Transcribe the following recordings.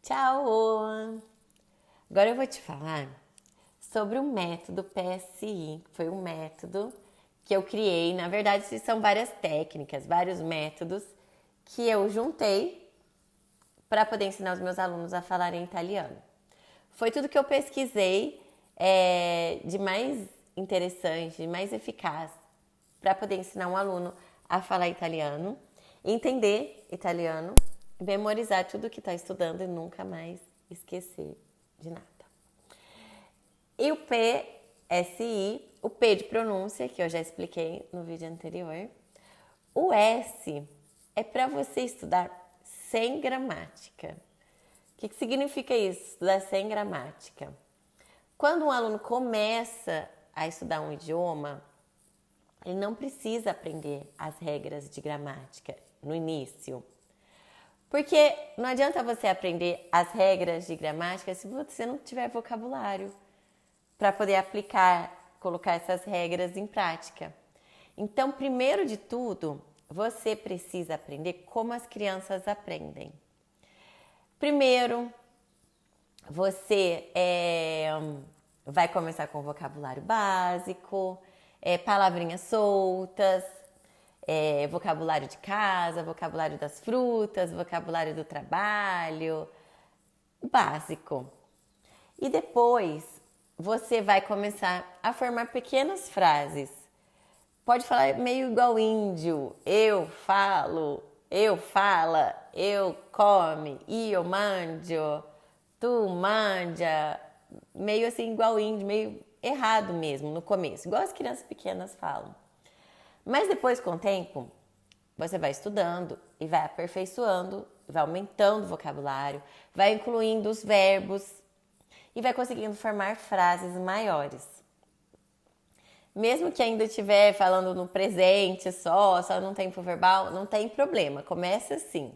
Tchau! Agora eu vou te falar sobre o método PSI. Foi um método que eu criei. Na verdade, são várias técnicas, vários métodos que eu juntei para poder ensinar os meus alunos a falarem italiano. Foi tudo que eu pesquisei de mais interessante, de mais eficaz para poder ensinar um aluno a falar italiano, entender italiano, memorizar tudo que está estudando e nunca mais esquecer de nada. E o PSI, o P de pronúncia, que eu já expliquei no vídeo anterior. O S é para você estudar sem gramática. O que significa isso, estudar sem gramática? Quando um aluno começa a estudar um idioma, ele não precisa aprender as regras de gramática no início. Porque não adianta você aprender as regras de gramática se você não tiver vocabulário para poder aplicar, colocar essas regras em prática. Então, primeiro de tudo, você precisa aprender como as crianças aprendem. Primeiro, você vai começar com vocabulário básico, palavrinhas soltas, vocabulário de casa, vocabulário das frutas, vocabulário do trabalho, o básico. E depois você vai começar a formar pequenas frases. Pode falar meio igual índio. Eu falo, eu fala, eu come, io mangio, tu mangia. Meio assim igual índio, meio errado mesmo no começo, igual as crianças pequenas falam. Mas depois, com o tempo, você vai estudando e vai aperfeiçoando, vai aumentando o vocabulário, vai incluindo os verbos e vai conseguindo formar frases maiores. Mesmo que ainda estiver falando no presente só no tempo verbal, não tem problema, começa assim.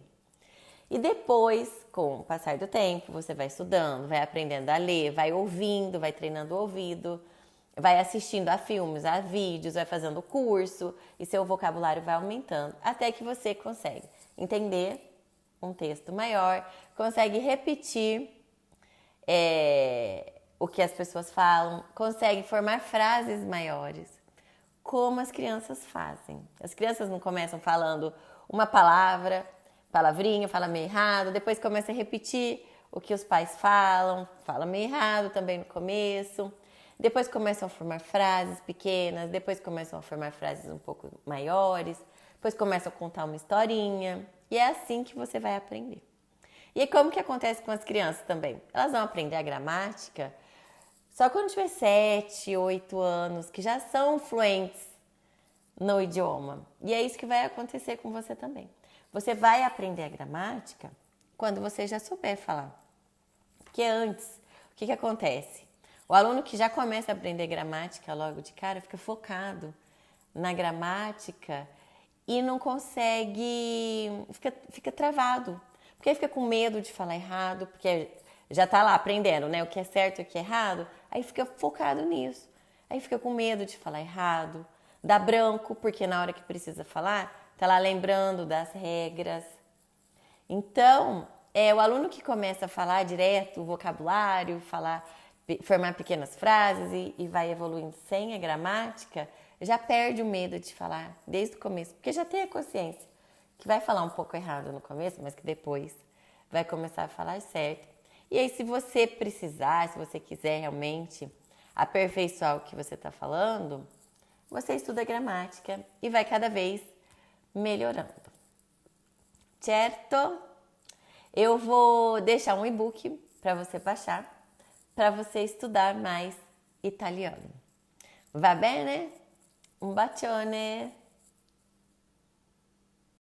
E depois, com o passar do tempo, você vai estudando, vai aprendendo a ler, vai ouvindo, vai treinando o ouvido, vai assistindo a filmes, a vídeos, vai fazendo curso e seu vocabulário vai aumentando até que você consegue entender um texto maior, consegue repetir o que as pessoas falam, consegue formar frases maiores, como as crianças fazem. As crianças não começam falando uma palavrinha, fala meio errado, depois começa a repetir o que os pais falam, fala meio errado também no começo. Depois começam a formar frases pequenas, depois começam a formar frases um pouco maiores, depois começam a contar uma historinha. E é assim que você vai aprender. E como que acontece com as crianças também? Elas vão aprender a gramática só quando tiver 7, 8 anos, que já são fluentes no idioma. E é isso que vai acontecer com você também. Você vai aprender a gramática quando você já souber falar. Porque antes, o que acontece? O aluno que já começa a aprender gramática logo de cara fica focado na gramática e não consegue, fica travado. Porque aí fica com medo de falar errado, porque já tá lá aprendendo, né? O que é certo e o que é errado. Aí fica focado nisso. Aí fica com medo de falar errado. Dá branco, porque na hora que precisa falar, tá lá lembrando das regras. Então, o aluno que começa a falar direto o vocabulário, formar pequenas frases e vai evoluindo sem a gramática, já perde o medo de falar desde o começo, porque já tem a consciência que vai falar um pouco errado no começo, mas que depois vai começar a falar certo. E aí, se você precisar, se você quiser realmente aperfeiçoar o que você está falando, você estuda gramática e vai cada vez melhorando. Certo? Eu vou deixar um e-book para você baixar, para você estudar mais italiano. Va bene? Un bacione!